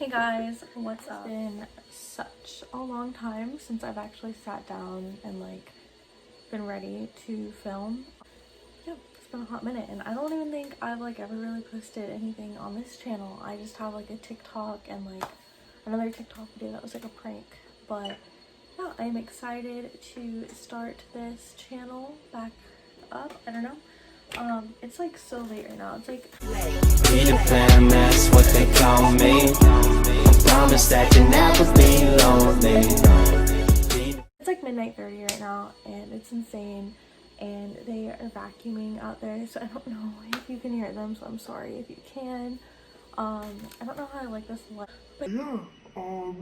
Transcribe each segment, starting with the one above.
Hey guys, what's up? It's been such a long time since I've actually sat down and been ready to film. Yeah, it's been a hot minute and I don't even think I've ever really posted anything on this channel. I just have a TikTok and another TikTok video that was a prank. But yeah, I'm excited to start this channel back up. I don't know. It's so late right now. It's Peter Pan, that's what they call me. I promise that you never be lonely. It's midnight 30 right now and it's insane and they are vacuuming out there, so I don't know if you can hear them, so I'm sorry if you can. I don't know how I like this light, but Yeah,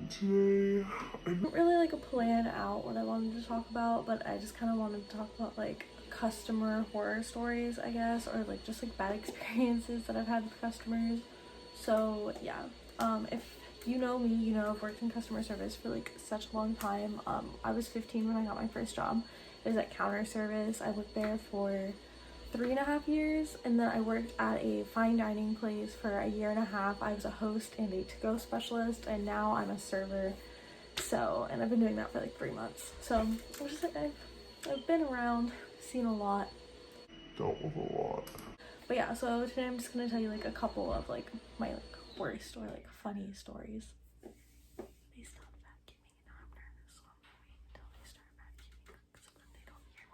today I don't really plan out what I wanted to talk about, but I just kind of wanted to talk about customer horror stories, I guess, or just bad experiences that I've had with customers. So yeah, if you know me, you know I've worked in customer service for such a long time. I was 15 when I got my first job. It was at counter service. I worked there for 3.5 years, and then I worked at a fine dining place for a year and a half. I was a host and a to-go specialist, and now I'm a server. So, and I've been doing that for 3 months. So I'm just I've been around, seen a lot, dealt with a lot. but yeah, so today I'm just gonna tell you a couple of my worst or funny stories. They stopped vacuuming and now I'm nervous, so I'm gonna wait until they start vacuuming so that they don't hear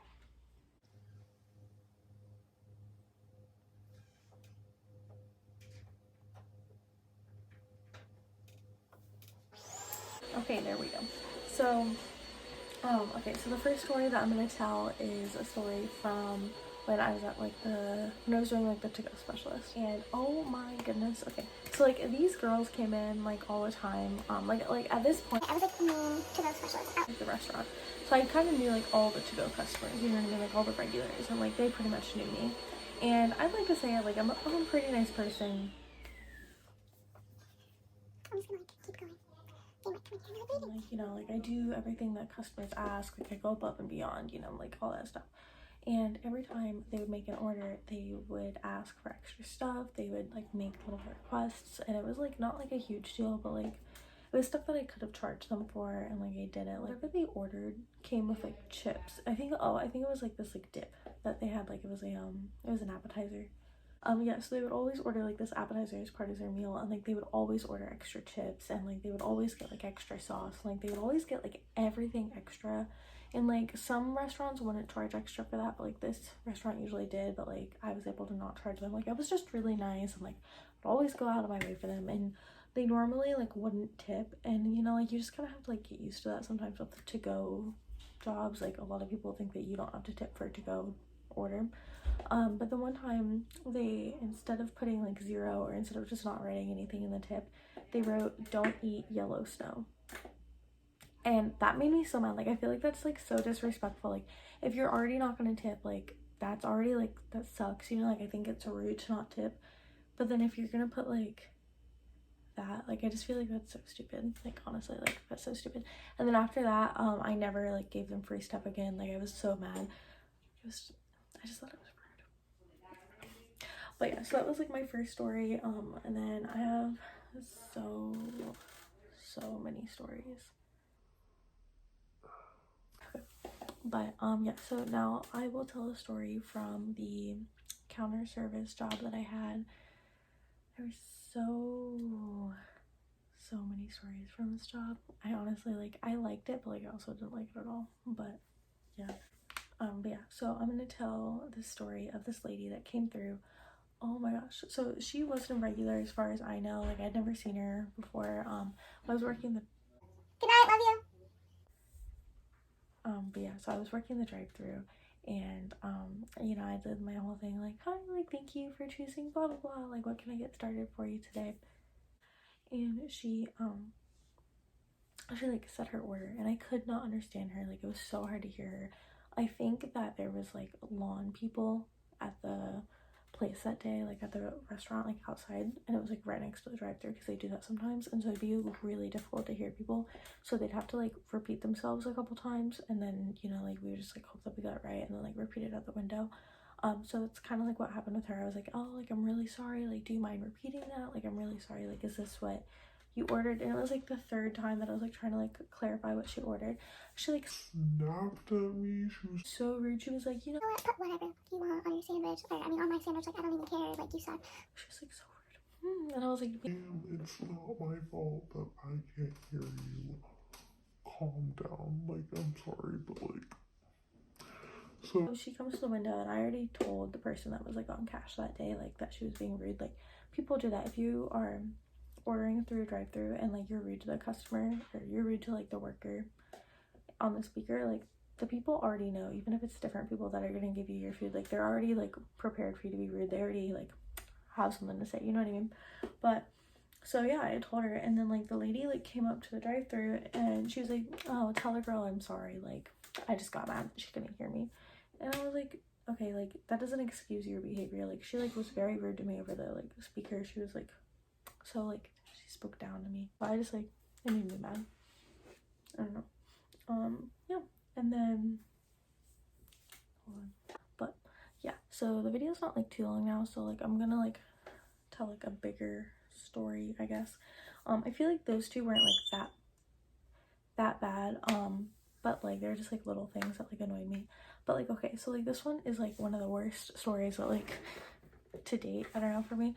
me. Okay, there we go. So okay, so the first story that I'm gonna tell is a story from when I was at when I was doing the to-go specialist, and oh my goodness. Okay, so these girls came in all the time. At this point I was the main to-go specialist at the restaurant, so I kind of knew all the to-go customers, you know what I mean, all the regulars, and they pretty much knew me. And I'd like to say I'm a pretty nice person. I'm just gonna keep going. I do everything that customers ask. I go above and beyond, all that stuff. And every time they would make an order, they would ask for extra stuff. They would make little requests, and it was not a huge deal, but it was stuff that I could have charged them for, and I didn't. Whatever they ordered came with chips. I think it was this dip that they had. It was an appetizer. Yeah, so they would always order this appetizer as part of their meal, and they would always order extra chips, and they would always get extra sauce. They would always get everything extra. And some restaurants wouldn't charge extra for that, but this restaurant usually did. But I was able to not charge them. I was just really nice, and I'd always go out of my way for them. And they normally wouldn't tip, and you just kind of have to get used to that sometimes with the to-go jobs. A lot of people think that you don't have to tip for a to-go order. But the one time they, instead of putting 0, or instead of just not writing anything in the tip, they wrote "don't eat yellow snow." And that made me so mad. I feel that's so disrespectful. If you're already not gonna tip, that's already that sucks, I think it's rude to not tip. But then if you're gonna put that, I just feel that's so stupid. Honestly, that's so stupid. And then after that, I never gave them free stuff again. I was so mad. I just thought it was rude. But yeah, so that was my first story. And then I have so many stories. But yeah, so now I will tell a story from the counter service job that I had. There were so many stories from this job. I honestly I liked it, but I also didn't like it at all. But yeah. But yeah, so I'm gonna tell the story of this lady that came through. Oh my gosh, so she wasn't a regular as far as I know. I'd never seen her before. I was working the Good night, love you. But yeah, so I was working the drive-through, and I did my whole thing hi, thank you for choosing blah blah blah, what can I get started for you today? And she said her order, and I could not understand her. It was so hard to hear her. I think that there was lawn people at the place that day, at the restaurant, outside, and it was right next to the drive-thru, because they do that sometimes, and so it'd be really difficult to hear people, so they'd have to repeat themselves a couple times, and then we would just hope that we got it right, and then repeat it out the window. So that's kind of what happened with her. I was oh, I'm really sorry, do you mind repeating that? I'm really sorry, is this what you ordered, and it was like the third time that I was like trying to like clarify what she ordered. She like Snapped at me. She was so rude. She was like, you know, You know what? Put whatever you want on your sandwich. Or, I mean, on my sandwich. Like, I don't even care. Like you said. she was like so rude. And I was like, damn, it's not my fault that I can't hear you. Calm down. Like, I'm sorry, but like. So she comes to the window, and I already told the person that was like on cash that day, like that she was being rude. Like, people do that. If you are ordering through a drive-through and like you're rude to the customer, or you're rude to like the worker on the speaker, like the people already know, even if it's different people that are gonna give you your food, like they're already like prepared for you to be rude. They already like have something to say, you know what I mean? But so yeah, I told her, and then like the lady like came up to the drive-through and she was like, oh, tell the girl I'm sorry, like I just got mad that she couldn't hear me. And I was like, okay, like that doesn't excuse your behavior. Like she like was very rude to me over the like speaker. She was like, so like she spoke down to me, but I just like, it made me mad. I don't know. Yeah, and then hold on. But yeah, so the video's not like too long now, so like I'm gonna like tell like a bigger story, I guess. I feel like those two weren't like that bad, but like they're just like little things that like annoyed me. But like, okay, so like this one is like one of the worst stories that like to date, I don't know, for me.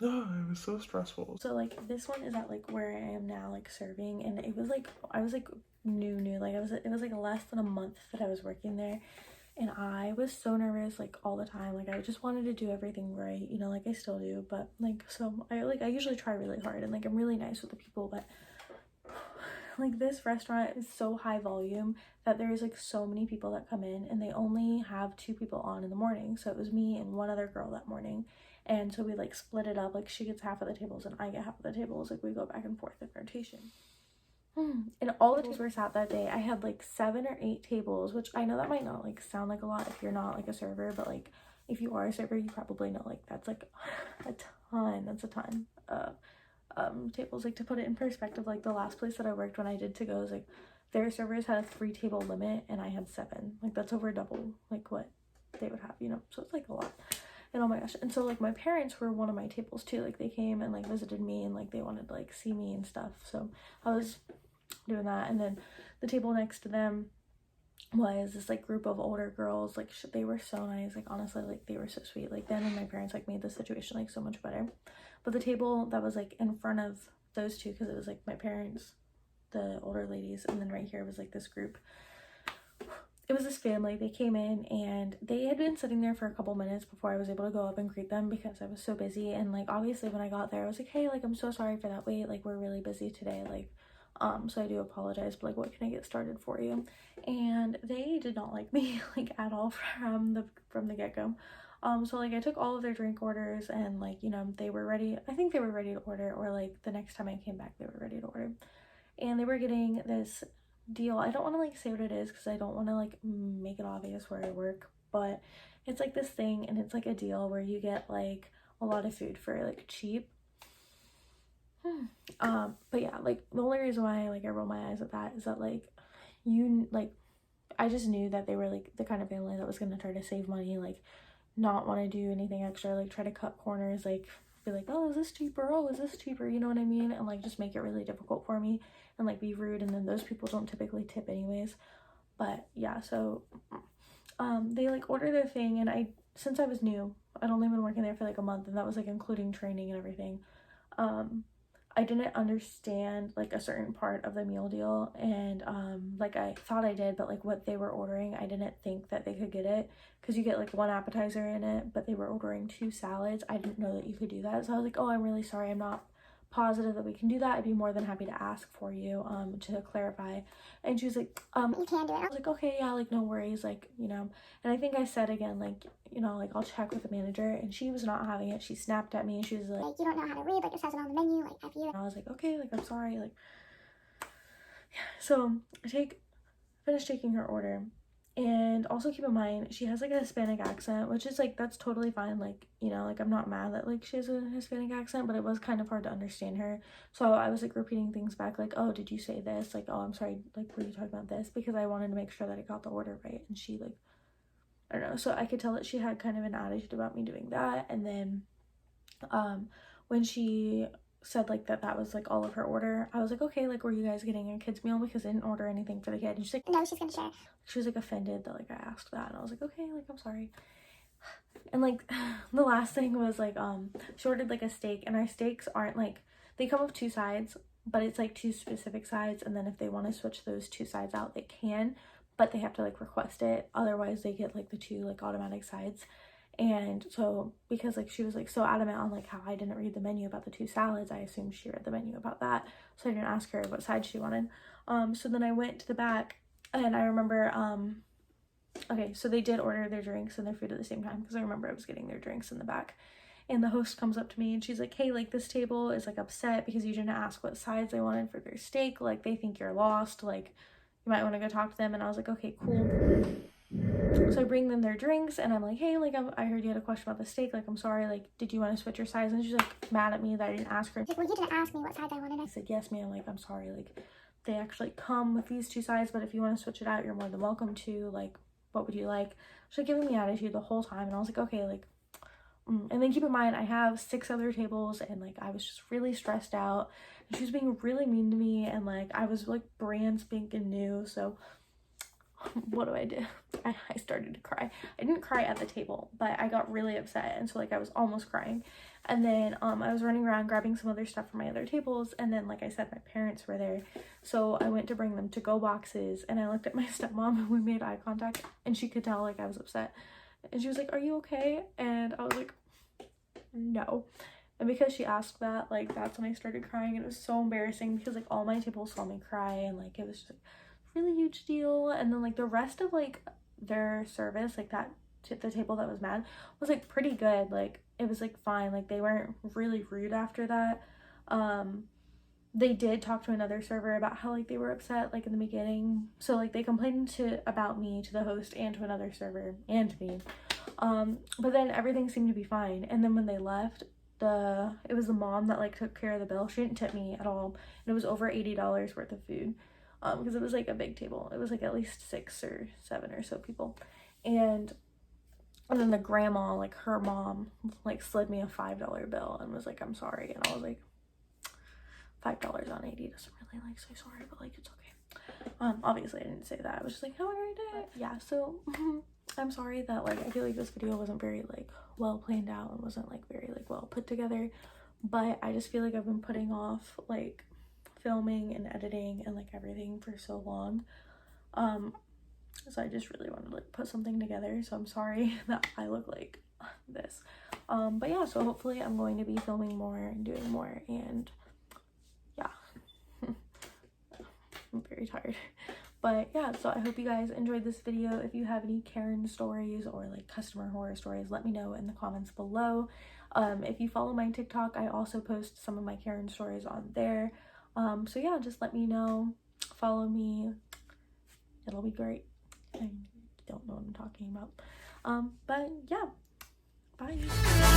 it was so stressful. So like this one is at like where I am now, like serving, and it was like I was like new, like it was like less than a month that I was working there, and I was so nervous like all the time. Like I just wanted to do everything right, you know, like I still do, but like so I usually try really hard, and like I'm really nice with the people, but like this restaurant is so high volume that there's like so many people that come in, and they only have 2 people on in the morning. So it was me and one other girl that morning, and so we like split it up. Like she gets half of the tables and I get half of the tables. Like we go back and forth in rotation. And all the tables were sat that day. I had like 7 or 8 tables, which I know that might not like sound like a lot if you're not like a server, but like if you are a server, you probably know like that's like a ton. That's a ton of tables. Like to put it in perspective, like the last place that I worked when I did to go is like their servers had a 3 table limit and I had 7. Like that's over double like what they would have, you know, so it's like a lot. And oh my gosh, and so like my parents were one of my tables too. Like they came and like visited me, and like they wanted to like see me and stuff, so I was doing that. And then the table next to them was this like group of older girls. Like they were so nice, like honestly, like they were so sweet. Like them and my parents like made the situation like so much better. But the table that was like in front of those two, because it was like my parents, the older ladies, and then right here was like this group. It was this family. They came in and they had been sitting there for a couple minutes before I was able to go up and greet them because I was so busy. And like obviously when I got there I was like, hey, like I'm so sorry for that wait, like we're really busy today, like so I do apologize, but like what can I get started for you? And they did not like me like at all from the get-go. So like I took all of their drink orders, and like, you know, they were ready. I think they were ready to order, or like the next time I came back they were ready to order, and they were getting this deal. I don't want to like say what it is because I don't want to like make it obvious where I work, but it's like this thing, and it's like a deal where you get like a lot of food for like cheap. But yeah, like the only reason why like I roll my eyes at that is that like I just knew that they were like the kind of family that was gonna try to save money, like not want to do anything extra, like try to cut corners, like be like, oh, is this cheaper, oh, is this cheaper, you know what I mean, and like just make it really difficult for me and like be rude. And then those people don't typically tip anyways. But yeah, so they like order their thing, and since I was new, I'd only been working there for like a month, and that was like including training and everything. I didn't understand like a certain part of the meal deal, and like I thought I did, but like what they were ordering, I didn't think that they could get it, because you get like 1 appetizer in it, but they were ordering 2 salads. I didn't know that you could do that, so I was like, oh, I'm really sorry, I'm not positive that we can do that. I'd be more than happy to ask for you to clarify. And she was like, You can do it. I was like, okay, yeah, like no worries, like, you know. And I think I said again, like, you know, like I'll check with the manager, and she was not having it. She snapped at me, and she was like, You don't know how to read, like it says it on the menu, like F you. and I was like, okay, like I'm sorry, like yeah. So I finish taking her order. And also keep in mind, she has like a Hispanic accent, which is like, that's totally fine. Like, you know, like I'm not mad that like she has a Hispanic accent, but it was kind of hard to understand her. So I was like repeating things back, like, oh, did you say this? Like, oh, I'm sorry, like, were you talking about this? Because I wanted to make sure that I got the order right. And she like, I don't know. So I could tell that she had kind of an attitude about me doing that. And then when she said like that was like all of her order. I was like, okay, like, were you guys getting a kid's meal? Because I didn't order anything for the kid. And she's like, No, she's gonna share. she was like offended that like I asked that, and I was like, okay, like, I'm sorry. And like the last thing was like she ordered like a steak, and our steaks aren't like, they come with 2 sides, but it's like 2 specific sides, and then if they want to switch those 2 sides out, they can, but they have to like request it, otherwise they get like the 2 like automatic sides. And so because like she was like so adamant on like how I didn't read the menu about the 2 salads, I assumed she read the menu about that, so I didn't ask her what side she wanted. So then I went to the back, and I remember okay, so they did order their drinks and their food at the same time, because I remember I was getting their drinks in the back. And the host comes up to me and she's like, hey, like, this table is like upset because you didn't ask what sides they wanted for their steak. Like, they think you're lost. Like, you might want to go talk to them. And I was like, okay, cool. So I bring them their drinks and I'm like, hey, like, I heard you had a question about the steak. Like, I'm sorry. Like, did you want to switch your sides? And she's like mad at me that I didn't ask her. Like, well, you didn't ask me what sides I wanted. I said, yes, ma'am. Like, I'm sorry. Like, they actually come with these 2 sides, but if you want to switch it out, you're more than welcome to. Like, what would you like? She's like giving me attitude the whole time. And I was like, okay, like, and then keep in mind, I have 6 other tables, and like I was just really stressed out, and she was being really mean to me, and like I was like brand spanking new. So what do? I started to cry. I didn't cry at the table, but I got really upset, and so like I was almost crying. And then I was running around grabbing some other stuff from my other tables, and then like I said, my parents were there, so I went to bring them to-go boxes, and I looked at my stepmom and we made eye contact, and she could tell like I was upset. And she was like, are you okay? And I was like, no. And because she asked that, like, that's when I started crying. And it was so embarrassing because like all my tables saw me cry, and like it was just like a really huge deal. And then like the rest of like their service, like that the table that was mad, was like pretty good. Like it was like fine. Like they weren't really rude after that. They did talk to another server about how like they were upset like in the beginning, so like they complained about me to the host and to another server and to me, but then everything seemed to be fine. And then when they left, it was the mom that like took care of the bill. She didn't tip me at all, and it was over $80 worth of food, because it was like a big table. It was like at least 6 or 7 or so people. And then the grandma, like her mom, like slid me a $5 bill and was like, I'm sorry. And I was like, $5 on 80 doesn't really like say sorry, but like it's okay. Obviously I didn't say that. I was just like, have a great day. Yeah, so I'm sorry that like I feel like this video wasn't very like well planned out and wasn't like very like well put together, but I just feel like I've been putting off like filming and editing and like everything for so long. So I just really wanted to like put something together, so I'm sorry that I look like this. But yeah, so hopefully I'm going to be filming more and doing more, and yeah. I'm very tired. But yeah, so I hope you guys enjoyed this video. If you have any Karen stories or like customer horror stories, let me know in the comments below. If you follow my TikTok, I also post some of my Karen stories on there. So yeah, just let me know. Follow me. It'll be great. I don't know what I'm talking about. But yeah, bye.